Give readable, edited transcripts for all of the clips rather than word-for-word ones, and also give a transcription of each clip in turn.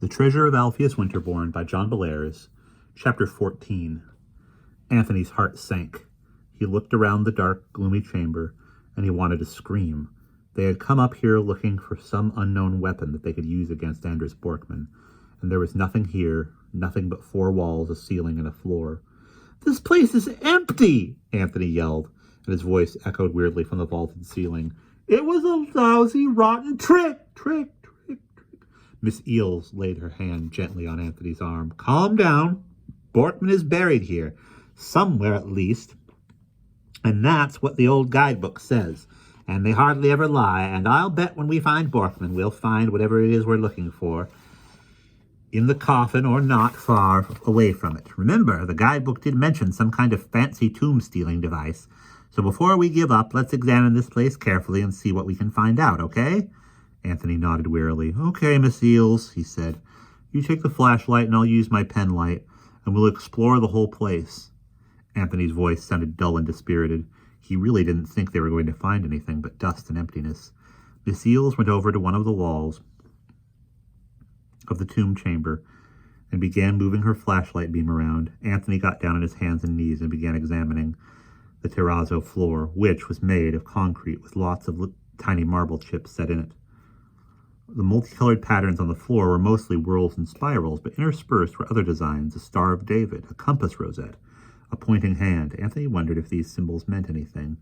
The Treasure of Alpheus Winterborn by John Bellairs, Chapter 14. Anthony's heart sank. He looked around the dark, gloomy chamber, and he wanted to scream. They had come up here looking for some unknown weapon that they could use against Anders Borkman, and there was nothing here, nothing but four walls, a ceiling, and a floor. "This place is empty!" Anthony yelled, and his voice echoed weirdly from the vaulted ceiling. "It was a lousy, rotten trick! Miss Eels laid her hand gently on Anthony's arm. "Calm down. Borkman is buried here, somewhere at least. And that's what the old guidebook says. And they hardly ever lie, and I'll bet when we find Borkman, we'll find whatever it is we're looking for. In the coffin or not far away from it. Remember, the guidebook did mention some kind of fancy tomb-stealing device. So before we give up, let's examine this place carefully and see what we can find out, okay?" Anthony nodded wearily. "Okay, Miss Eels," he said. "You take the flashlight and I'll use my pen light, and we'll explore the whole place." Anthony's voice sounded dull and dispirited. He really didn't think they were going to find anything but dust and emptiness. Miss Eels went over to one of the walls of the tomb chamber and began moving her flashlight beam around. Anthony got down on his hands and knees and began examining the terrazzo floor, which was made of concrete with lots of tiny marble chips set in it. The multicolored patterns on the floor were mostly whorls and spirals, but interspersed were other designs, a Star of David, a compass rosette, a pointing hand. Anthony wondered if these symbols meant anything.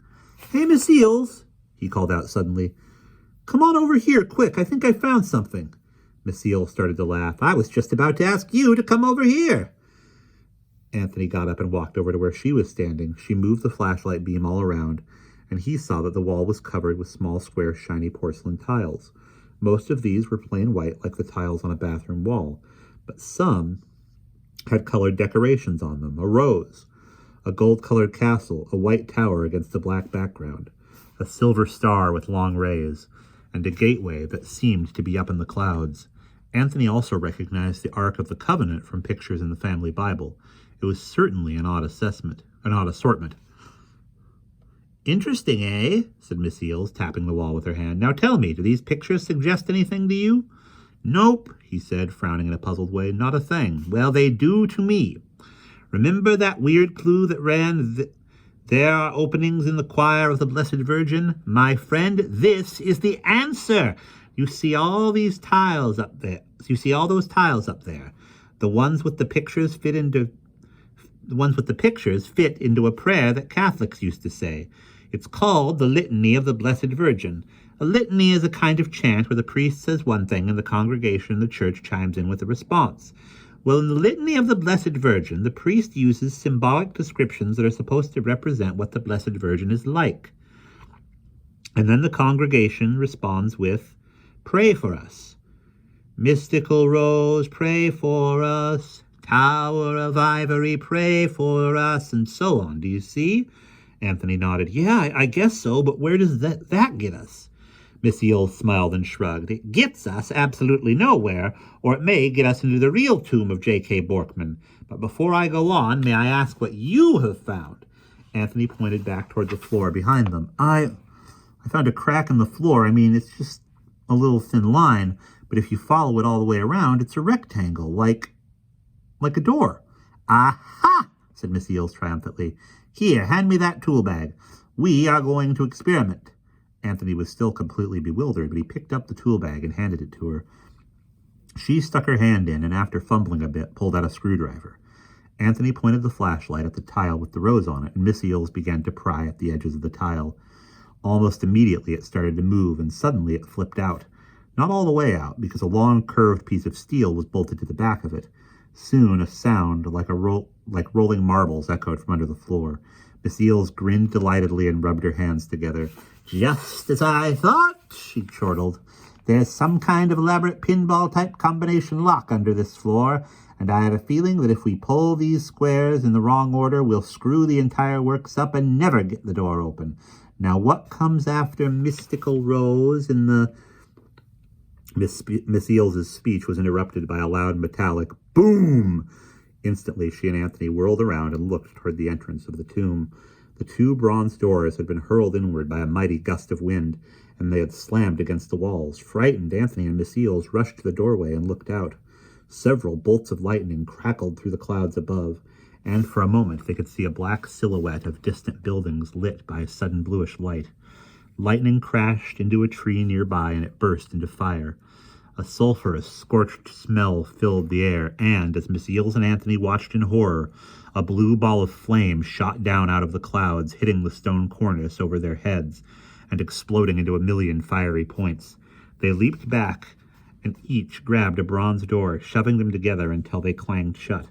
"Hey, Miss Eels," he called out suddenly. "Come on over here, quick. I think I found something." Miss Eels started to laugh. "I was just about to ask you to come over here." Anthony got up and walked over to where she was standing. She moved the flashlight beam all around, and he saw that the wall was covered with small, square, shiny porcelain tiles. Most of these were plain white, like the tiles on a bathroom wall, but some had colored decorations on them. A rose, a gold-colored castle, a white tower against a black background, a silver star with long rays, and a gateway that seemed to be up in the clouds. Anthony also recognized the Ark of the Covenant from pictures in the family Bible. It was certainly an odd assortment. "Interesting, eh?" said Miss Eels, tapping the wall with her hand. "Now tell me, do these pictures suggest anything to you?" "Nope," he said, frowning in a puzzled way. "Not a thing." "Well, they do to me. Remember that weird clue that ran, there are openings in the choir of the Blessed Virgin? My friend, this is the answer. You see all these tiles up there. You see all those tiles up there. The ones with the pictures fit into a prayer that Catholics used to say. It's called the Litany of the Blessed Virgin. A litany is a kind of chant where the priest says one thing and the congregation in the church chimes in with a response. Well, in the Litany of the Blessed Virgin, the priest uses symbolic descriptions that are supposed to represent what the Blessed Virgin is like. And then the congregation responds with, 'Pray for us. Mystical Rose, pray for us. Tower of Ivory, pray for us,' and so on. Do you see?" Anthony nodded. "Yeah, I guess so, but where does that get us?" Miss Eels smiled and shrugged. "It gets us absolutely nowhere, or it may get us into the real tomb of J.K. Borkman. But before I go on, may I ask what you have found?" Anthony pointed back toward the floor behind them. I found a crack in the floor. I mean, it's just a little thin line, but if you follow it all the way around, it's a rectangle, like a door." "Aha!" said Miss Eels triumphantly. "Here, hand me that tool bag. We are going to experiment." Anthony was still completely bewildered, but he picked up the tool bag and handed it to her. She stuck her hand in and, after fumbling a bit, pulled out a screwdriver. Anthony pointed the flashlight at the tile with the rose on it, and Miss Eels began to pry at the edges of the tile. Almost immediately it started to move, and suddenly it flipped out. Not all the way out, because a long, curved piece of steel was bolted to the back of it. Soon a sound like rolling marbles echoed from under the floor. Miss Eels grinned delightedly and rubbed her hands together. "Just as I thought," she chortled. "There's some kind of elaborate pinball-type combination lock under this floor, and I have a feeling that if we pull these squares in the wrong order, we'll screw the entire works up and never get the door open. Now what comes after Mystical Rose in the..." Miss Eels' speech was interrupted by a loud metallic boom. Instantly, she and Anthony whirled around and looked toward the entrance of the tomb. The two bronze doors had been hurled inward by a mighty gust of wind, and they had slammed against the walls. Frightened, Anthony and Miss Eels rushed to the doorway and looked out. Several bolts of lightning crackled through the clouds above, and for a moment they could see a black silhouette of distant buildings lit by a sudden bluish light. Lightning crashed into a tree nearby, and it burst into fire. A sulphurous, scorched smell filled the air, and, as Miss Eels and Anthony watched in horror, a blue ball of flame shot down out of the clouds, hitting the stone cornice over their heads and exploding into a million fiery points. They leaped back, and each grabbed a bronze door, shoving them together until they clanged shut.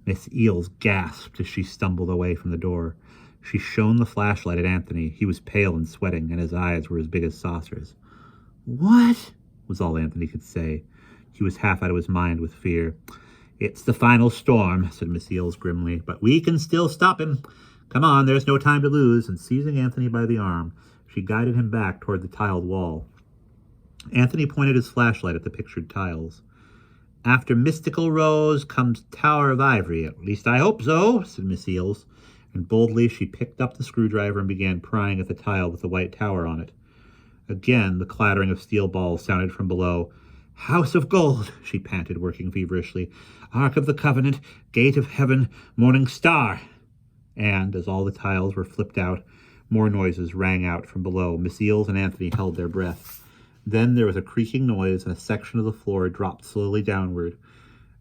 Miss Eels gasped as she stumbled away from the door. She shone the flashlight at Anthony. He was pale and sweating, and his eyes were as big as saucers. "What?" was all Anthony could say. He was half out of his mind with fear. "It's the final storm," said Miss Eels grimly, "but we can still stop him. Come on, there's no time to lose." And seizing Anthony by the arm, she guided him back toward the tiled wall. Anthony pointed his flashlight at the pictured tiles. "After Mystical Rose comes Tower of Ivory. At least I hope so," said Miss Eels, and boldly she picked up the screwdriver and began prying at the tile with the white tower on it. Again, the clattering of steel balls sounded from below. "House of Gold," she panted, working feverishly. "Ark of the Covenant, Gate of Heaven, Morning Star." And, as all the tiles were flipped out, more noises rang out from below. Miss Eels and Anthony held their breath. Then there was a creaking noise, and a section of the floor dropped slowly downward,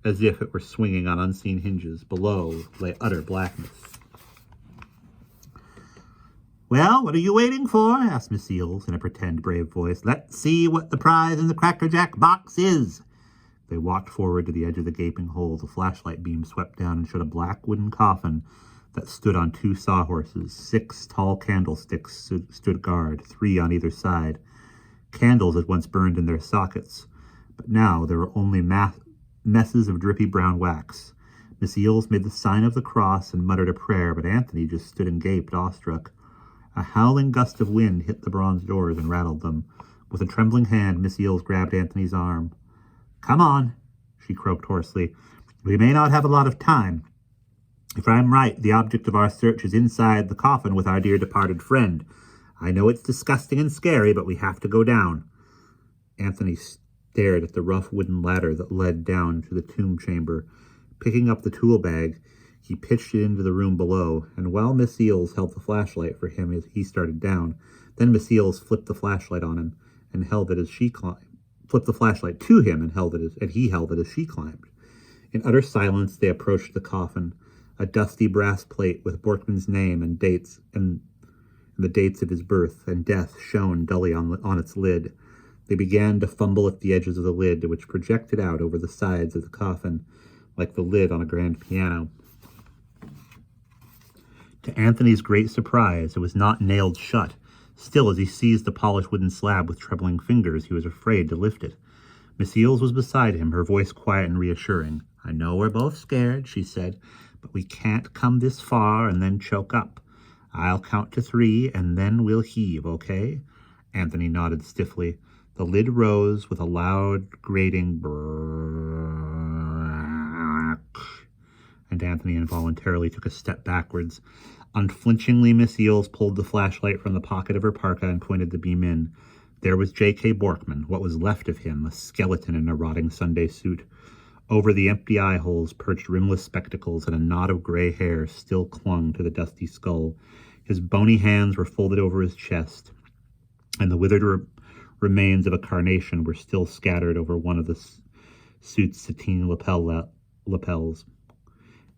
as if it were swinging on unseen hinges. Below lay utter blackness. "Well, what are you waiting for?" asked Miss Eels in a pretend brave voice. "Let's see what the prize in the Cracker Jack box is." They walked forward to the edge of the gaping hole. The flashlight beam swept down and showed a black wooden coffin that stood on 2 sawhorses. 6 tall candlesticks stood guard, 3 on either side. Candles had once burned in their sockets, but now there were only messes of drippy brown wax. Miss Eels made the sign of the cross and muttered a prayer, but Anthony just stood and gaped, awestruck. A howling gust of wind hit the bronze doors and rattled them. With a trembling hand, Miss Eels grabbed Anthony's arm. "Come on," she croaked hoarsely. "We may not have a lot of time. If I'm right, the object of our search is inside the coffin with our dear departed friend. I know it's disgusting and scary, but we have to go down." Anthony stared at the rough wooden ladder that led down to the tomb chamber. Picking up the tool bag, he pitched it into the room below, and while Miss Eels held the flashlight for him as he started down, then Miss Eels flipped the flashlight on him and held it as she climbed. Flipped the flashlight to him and he held it as she climbed. In utter silence, they approached the coffin. A dusty brass plate with Borkman's name and dates and the dates of his birth and death shone dully on its lid. They began to fumble at the edges of the lid, which projected out over the sides of the coffin like the lid on a grand piano. To Anthony's great surprise, it was not nailed shut. Still, as he seized the polished wooden slab with trembling fingers, he was afraid to lift it. Miss Eels was beside him, her voice quiet and reassuring. "I know we're both scared," she said, "but we can't come this far and then choke up. I'll count to 3, and then we'll heave, okay?" Anthony nodded stiffly. The lid rose with a loud, grating brrrr, and Anthony involuntarily took a step backwards. Unflinchingly, Miss Eels pulled the flashlight from the pocket of her parka and pointed the beam in. There was J.K. Borkman, what was left of him, a skeleton in a rotting Sunday suit. Over the empty eye holes perched rimless spectacles, and a knot of gray hair still clung to the dusty skull. His bony hands were folded over his chest, and the withered remains of a carnation were still scattered over one of the suit's sateen lapels.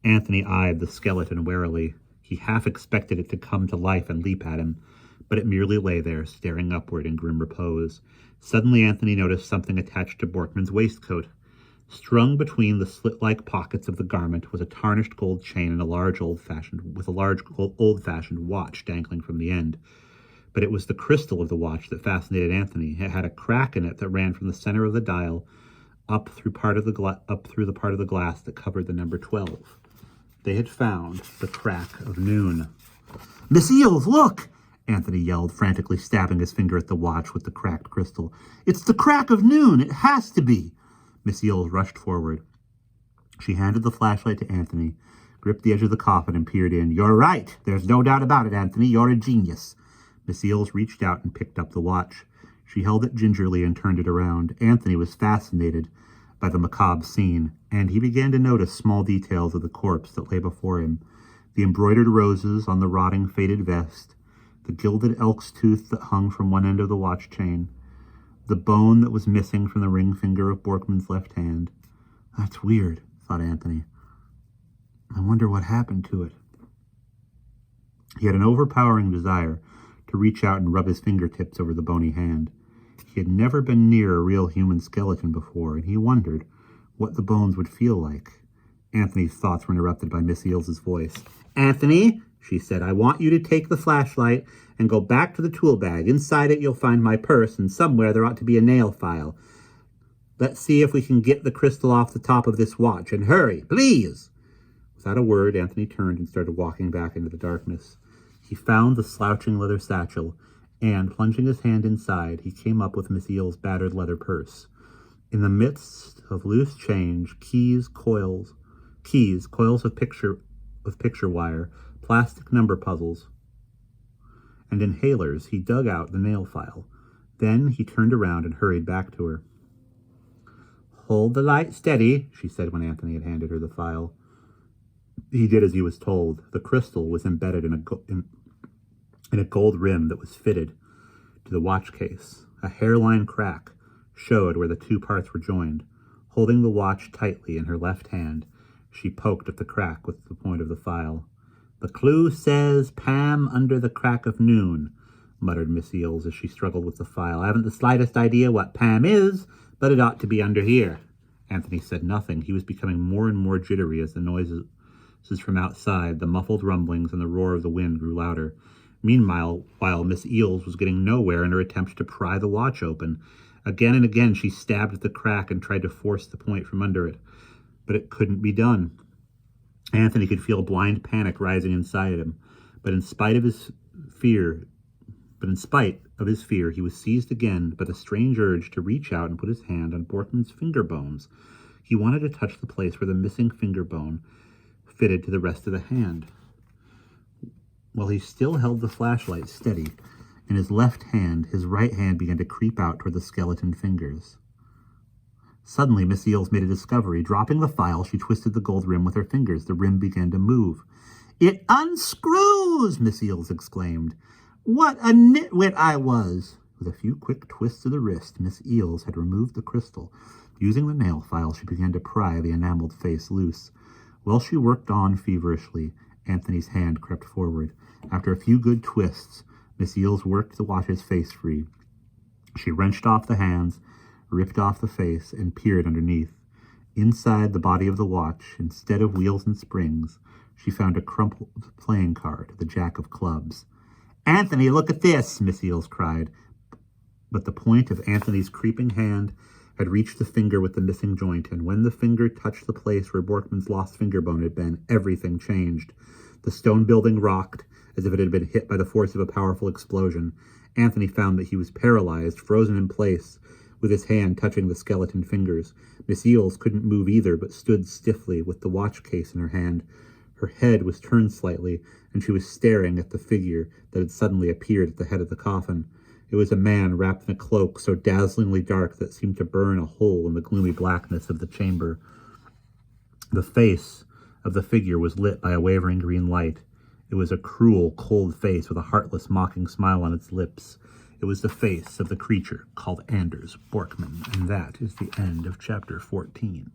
Anthony eyed the skeleton warily. He half expected it to come to life and leap at him, but it merely lay there, staring upward in grim repose. Suddenly Anthony noticed something attached to Borkman's waistcoat. Strung between the slit-like pockets of the garment was a tarnished gold chain and a large old-fashioned watch dangling from the end. But it was the crystal of the watch that fascinated Anthony. It had a crack in it that ran from the center of the dial up through the part of the glass that covered the number 12. They had found the crack of noon. "Miss Eels, look!" Anthony yelled, frantically stabbing his finger at the watch with the cracked crystal. "It's the crack of noon! It has to be!" Miss Eels rushed forward. She handed the flashlight to Anthony, gripped the edge of the coffin, and peered in. "You're right. There's no doubt about it, Anthony. You're a genius." Miss Eels reached out and picked up the watch. She held it gingerly and turned it around. Anthony was fascinated by the macabre scene, and he began to notice small details of the corpse that lay before him. The embroidered roses on the rotting, faded vest, the gilded elk's tooth that hung from one end of the watch chain, the bone that was missing from the ring finger of Borkman's left hand. That's weird, thought Anthony. I wonder what happened to it. He had an overpowering desire to reach out and rub his fingertips over the bony hand. He had never been near a real human skeleton before, and he wondered what the bones would feel like. Anthony's thoughts were interrupted by Miss Eels's voice. "Anthony," she said, "I want you to take the flashlight and go back to the tool bag. Inside it you'll find my purse, and somewhere there ought to be a nail file. Let's see if we can get the crystal off the top of this watch, and hurry, please." Without a word, Anthony turned and started walking back into the darkness. He found the slouching leather satchel, and, plunging his hand inside, he came up with Miss Eels's battered leather purse. In the midst of loose change, coils of picture wire, plastic number puzzles, and inhalers, he dug out the nail file. Then he turned around and hurried back to her. "Hold the light steady," she said when Anthony had handed her the file. He did as he was told. The crystal was embedded in a gold rim that was fitted to the watch case. A hairline crack showed where the two parts were joined. Holding the watch tightly in her left hand, she poked at the crack with the point of the file. "The clue says Pam under the crack of noon," muttered Miss Eels as she struggled with the file. "I haven't the slightest idea what Pam is, but it ought to be under here." Anthony said nothing. He was becoming more and more jittery as the noises from outside, the muffled rumblings and the roar of the wind grew louder. Meanwhile, while Miss Eels was getting nowhere in her attempt to pry the watch open, again and again she stabbed at the crack and tried to force the point from under it. But it couldn't be done. Anthony could feel blind panic rising inside him, but in spite of his fear, he was seized again by the strange urge to reach out and put his hand on Borkman's finger bones. He wanted to touch the place where the missing finger bone fitted to the rest of the hand. While he still held the flashlight steady in his left hand, his right hand began to creep out toward the skeleton fingers. Suddenly, Miss Eels made a discovery. Dropping the file, she twisted the gold rim with her fingers. The rim began to move. "It unscrews!" Miss Eels exclaimed. "What a nitwit I was!" With a few quick twists of the wrist, Miss Eels had removed the crystal. Using the nail file, she began to pry the enameled face loose. While she worked on feverishly, Anthony's hand crept forward. After a few good twists, Miss Eels worked the watch's face free. She wrenched off the hands, ripped off the face, and peered underneath. Inside the body of the watch, instead of wheels and springs, she found a crumpled playing card, the jack of clubs. "Anthony, look at this!" Miss Eels cried. But the point of Anthony's creeping hand had reached the finger with the missing joint, and when the finger touched the place where Borkman's lost finger bone had been, everything changed. The stone building rocked as if it had been hit by the force of a powerful explosion. Anthony found that he was paralyzed, frozen in place, with his hand touching the skeleton fingers. Miss Eels couldn't move either, but stood stiffly with the watch case in her hand. Her head was turned slightly, and she was staring at the figure that had suddenly appeared at the head of the coffin. It was a man wrapped in a cloak so dazzlingly dark that it seemed to burn a hole in the gloomy blackness of the chamber. The face of the figure was lit by a wavering green light. It was a cruel, cold face with a heartless, mocking smile on its lips. It was the face of the creature called Anders Borkman, and that is the end of chapter 14.